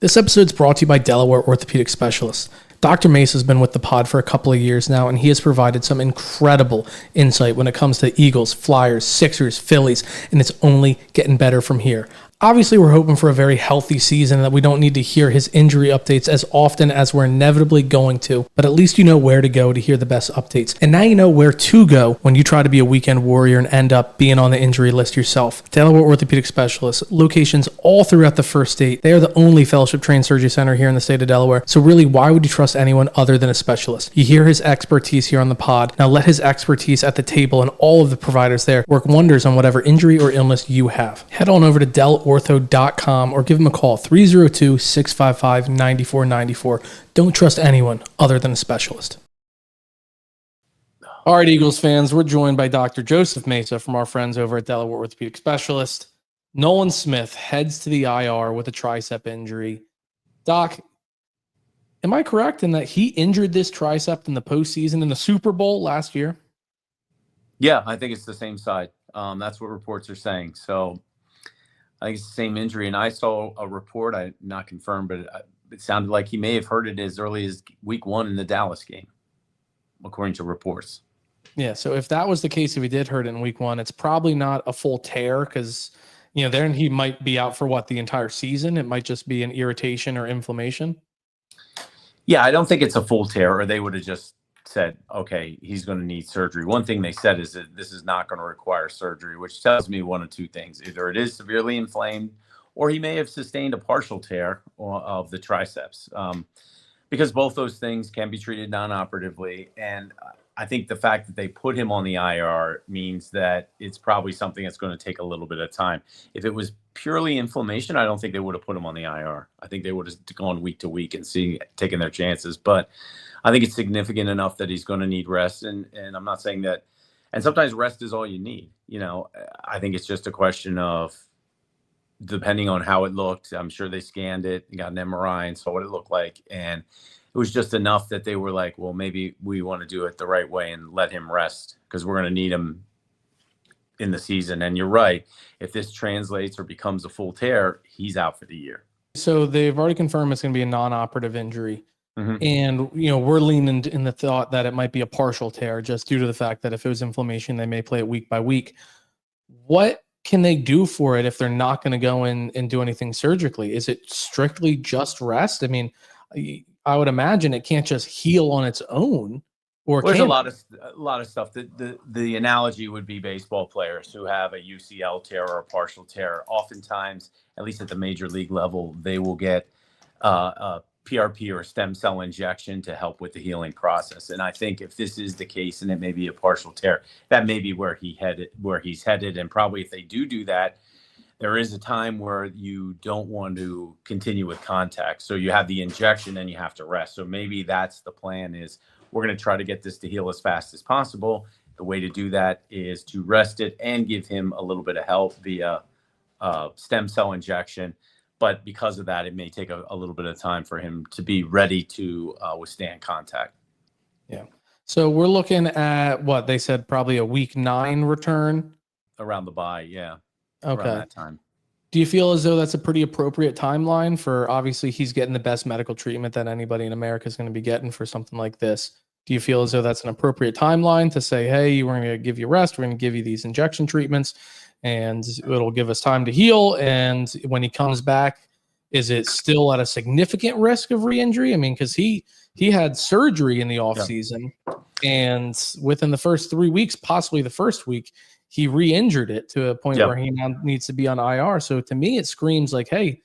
This episode is brought to you by Delaware Orthopedic Specialists. Dr. Mesa has been with the pod for a couple of years now, and he has provided some incredible insight when it comes to Eagles, Flyers, Sixers, Phillies, and it's only getting better from here. Obviously, we're hoping for a very healthy season and that we don't need to hear his injury updates as often as we're inevitably going to, but at least you know where to go to hear the best updates. And now you know where to go when you try to be a weekend warrior and end up being on the injury list yourself. Delaware Orthopedic Specialists, locations all throughout the first state. They are the only fellowship-trained surgery center here in the state of Delaware, so really, why would you trust anyone other than a specialist? You hear his expertise here on the pod. Now let his expertise at the table and all of the providers there work wonders on whatever injury or illness you have. Head on over to delortho.com or give him a call, 302-655-9494. Don't trust anyone other than a specialist. All right, Eagles fans, we're joined by Dr. Joseph Mesa from our friends over at Delaware Orthopedic Specialist. Nolan Smith heads to the IR with a tricep injury. Doc, am I correct in that he injured this tricep in the postseason in the Super Bowl last year? Yeah, I think it's the same side. That's what reports are saying. So I think it's the same injury. And I saw a report, I not confirmed, but it sounded like he may have heard it as early as week 1 in the Dallas game, according to reports. Yeah, so if that was the case, if he did hurt it in week 1, it's probably not a full tear because, then he might be out for the entire season. It might just be an irritation or inflammation. Yeah, I don't think it's a full tear, or they would have just said, okay, he's going to need surgery. One thing they said is that this is not going to require surgery, which tells me one of two things. Either it is severely inflamed, or he may have sustained a partial tear of the triceps, because both those things can be treated non-operatively. And I think the fact that they put him on the IR means that it's probably something that's going to take a little bit of time. If it was purely inflammation, I don't think they would have put him on the IR. I think they would have gone week to week and taken their chances. But I think it's significant enough that he's going to need rest. And I'm not saying that. And sometimes rest is all you need. I think it's just a question of, depending on how it looked, I'm sure they scanned it, got an MRI and saw what it looked like. And it was just enough that they were like, well, maybe we want to do it the right way and let him rest because we're going to need him in the season. And you're right. If this translates or becomes a full tear, he's out for the year. So they've already confirmed it's going to be a non-operative injury. Mm-hmm. And, we're leaning in the thought that it might be a partial tear just due to the fact that if it was inflammation, they may play it week by week. What can they do for it if they're not going to go in and do anything surgically? Is it strictly just rest? I mean, I would imagine it can't just heal on its own. Or there's a lot of stuff. The analogy would be baseball players who have a UCL tear or a partial tear. Oftentimes, at least at the major league level, they will get a PRP or a stem cell injection to help with the healing process. And I think if this is the case and it may be a partial tear, that may be where he's headed. And probably if they do that, there is a time where you don't want to continue with contact. So you have the injection and you have to rest. So maybe that's the plan, is we're going to try to get this to heal as fast as possible. The way to do that is to rest it and give him a little bit of help via stem cell injection. But because of that, it may take a little bit of time for him to be ready to withstand contact. Yeah. So we're looking at what they said, probably a week 9 return. Around the bye, yeah. Okay. Around that time. Do you feel as though that's a pretty appropriate timeline for, obviously he's getting the best medical treatment that anybody in America is going to be getting for something like this? Do you feel as though that's an appropriate timeline to say, hey, we're going to give you rest, we're going to give you these injection treatments, and it'll give us time to heal? And when he comes back, is it still at a significant risk of re-injury? I mean, because he had surgery in the offseason, and within the first 3 weeks, possibly the first week, he re-injured it to a point where he now needs to be on IR. So to me, it screams like, hey,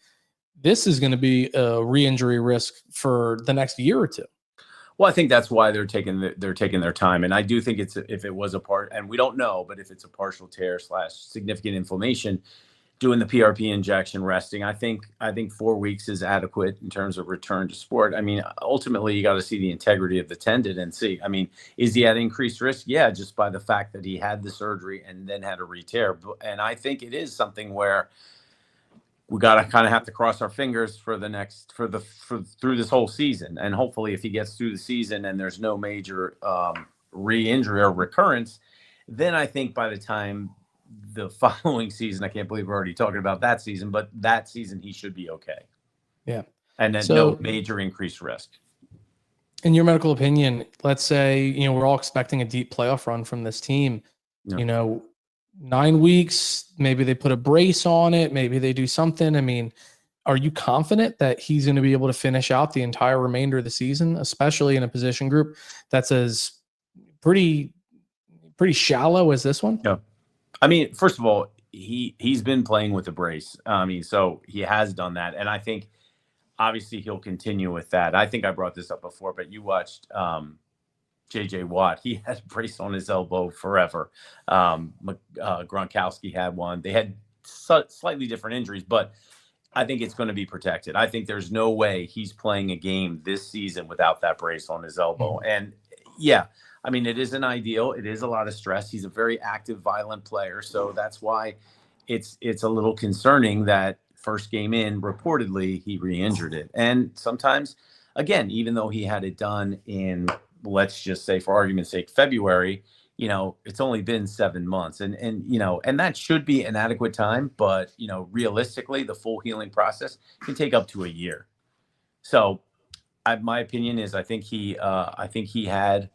this is going to be a re-injury risk for the next year or two. Well, I think that's why they're taking their time. And I do think if it was and we don't know, but if it's a partial tear / significant inflammation, doing the PRP injection, resting, I think 4 weeks is adequate in terms of return to sport. I mean, ultimately, you got to see the integrity of the tendon and see. I mean, is he at increased risk? Yeah, just by the fact that he had the surgery and then had a re-tear. And I think it is something where we got to kind of have to cross our fingers through this whole season. And hopefully, if he gets through the season and there's no major re-injury or recurrence, then I think by the time the following season, I can't believe we're already talking about that season, but that season he should be okay. Yeah. and then no So, major increased risk. in your medical opinion, let's say, we're all expecting a deep playoff run from this team. Yeah. 9 weeks, maybe they put a brace on it, maybe they do something. I mean, are you confident that he's going to be able to finish out the entire remainder of the season, especially in a position group that's as pretty shallow as this one? Yeah. I mean, first of all, he's been playing with a brace. I mean, so he has done that, and I think obviously he'll continue with that. I think I brought this up before, but you watched JJ Watt. He had a brace on his elbow forever. Gronkowski had one. They had slightly different injuries, but I think it's going to be protected. I think there's no way he's playing a game this season without that brace on his elbow. And yeah, I mean, it isn't ideal. It is a lot of stress. He's a very active, violent player. So that's why it's a little concerning that first game in, reportedly, he re-injured it. And sometimes, again, even though he had it done in, let's just say for argument's sake, February, it's only been 7 months, and that should be an adequate time. But, realistically, the full healing process can take up to a year. So my opinion is I think he had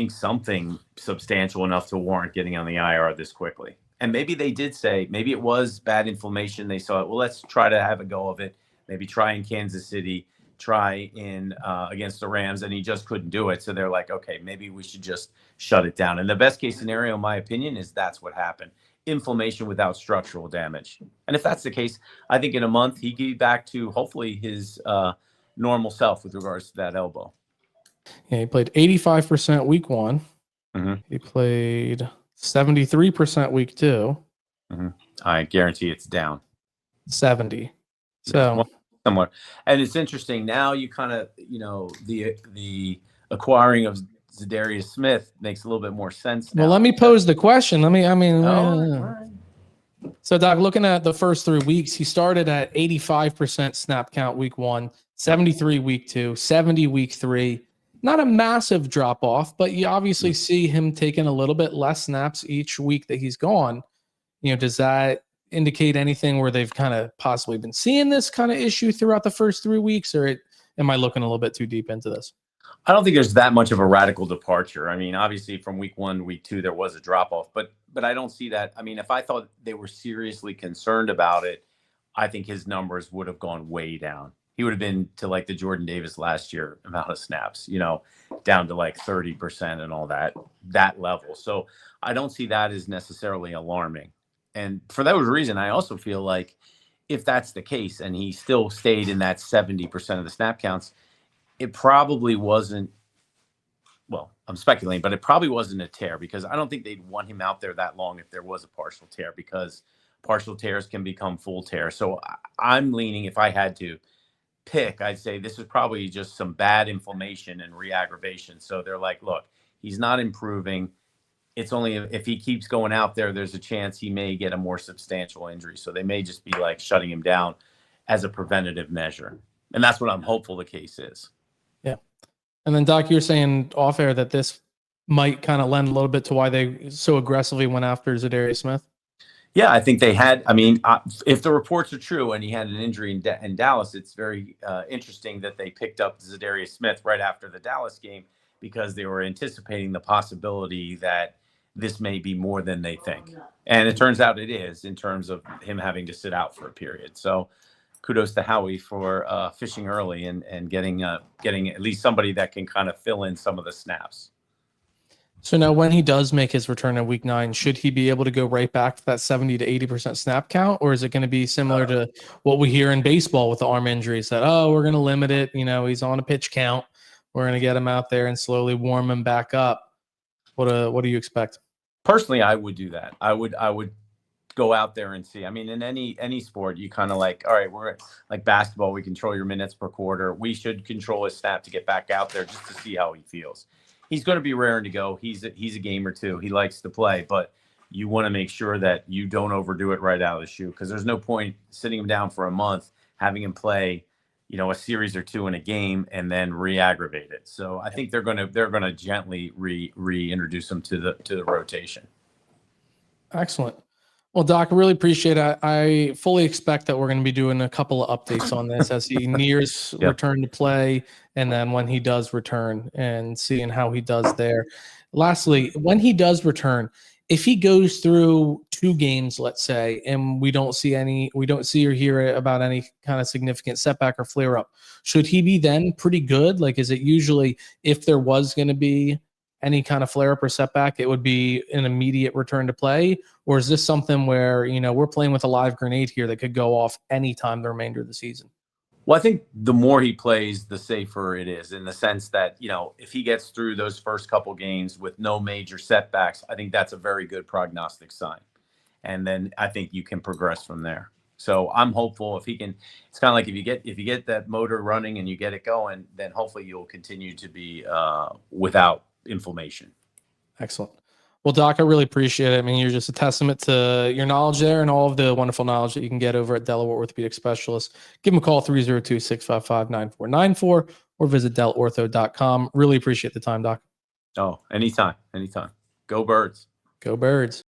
something substantial enough to warrant getting on the IR this quickly. And maybe they did say, maybe it was bad inflammation. They saw it. Well, let's try to have a go of it. Maybe try in Kansas City, try in against the Rams, and he just couldn't do it. So they're like, okay, maybe we should just shut it down. And the best case scenario, in my opinion, is that's what happened. Inflammation without structural damage. And if that's the case, I think in a month he'd be back to hopefully his normal self with regards to that elbow. Yeah, he played 85% week 1. Mm-hmm. He played 73% week 2. Mm-hmm. I guarantee it's down 70. So somewhat. And it's interesting now. You kind of, the acquiring of Zadarius Smith makes a little bit more sense now. Well, let me pose the question. Right. So, Doc, looking at the first 3 weeks, he started at 85% snap count week 1, 73 week 2, 70 week 3. Not a massive drop off, but you obviously see him taking a little bit less snaps each week that he's gone. Does that indicate anything where they've kind of possibly been seeing this kind of issue throughout the first 3 weeks, or am I looking a little bit too deep into this? I don't think there's that much of a radical departure. I mean, obviously from week 1 to week 2, there was a drop off, but I don't see that. I mean, if I thought they were seriously concerned about it, I think his numbers would have gone way down. He would have been to like the Jordan Davis last year amount of snaps, down to like 30% and all that level. So I don't see that as necessarily alarming. And for that reason, I also feel like if that's the case and he still stayed in that 70% of the snap counts, it probably wasn't, well, I'm speculating, but it probably wasn't a tear, because I don't think they'd want him out there that long if there was a partial tear, because partial tears can become full tear. So I'm leaning, if I had to pick, I'd say this is probably just some bad inflammation and re-aggravation. So they're like, look, he's not improving. It's only if he keeps going out there, there's a chance he may get a more substantial injury. So they may just be like shutting him down as a preventative measure. And that's what I'm hopeful the case is. Yeah. And then, Doc, you're saying off air that this might kind of lend a little bit to why they so aggressively went after Zadarius Smith. Yeah, I think they had. I mean, if the reports are true and he had an injury in Dallas, it's very interesting that they picked up Zadarius Smith right after the Dallas game, because they were anticipating the possibility that this may be more than they think. And it turns out it is, in terms of him having to sit out for a period. So kudos to Howie for fishing early and getting at least somebody that can kind of fill in some of the snaps. So now when he does make his return in week 9, should he be able to go right back to that 70 to 80% snap count? Or is it going to be similar to what we hear in baseball with the arm injuries that, we're going to limit it. He's on a pitch count. We're going to get him out there and slowly warm him back up. What do you expect? Personally, I would do that. I would go out there and see. I mean, in any sport, you kind of like, all right, we're like basketball. We control your minutes per quarter. We should control his snap to get back out there just to see how he feels. He's going to be raring to go. He's a gamer too. He likes to play, but you want to make sure that you don't overdo it right out of the chute, because there's no point sitting him down for a month, having him play, a series or two in a game and then re-aggravate it. So I think they're going to gently reintroduce him to the rotation. Excellent. Well, Doc, I really appreciate it. I fully expect that we're going to be doing a couple of updates on this as he nears Yep. return to play, and then when he does return and seeing how he does there. Lastly, when he does return, if he goes through 2 games, let's say, and we don't see or hear about any kind of significant setback or flare up, should he be then pretty good? Like, is it usually if there was going to be any kind of flare up or setback, it would be an immediate return to play? Or is this something where, we're playing with a live grenade here that could go off anytime the remainder of the season? Well, I think the more he plays, the safer it is, in the sense that, if he gets through those first couple games with no major setbacks, I think that's a very good prognostic sign. And then I think you can progress from there. So I'm hopeful if he can. It's kind of like if you get that motor running and you get it going, then hopefully you'll continue to be without inflammation. Excellent. Well, Doc, I really appreciate it. I mean, you're just a testament to your knowledge there and all of the wonderful knowledge that you can get over at Delaware Orthopedic Specialists. Give them a call, 302-655-9494, or visit delortho.com. Really appreciate the time, Doc. Oh, anytime. Go Birds. Go Birds.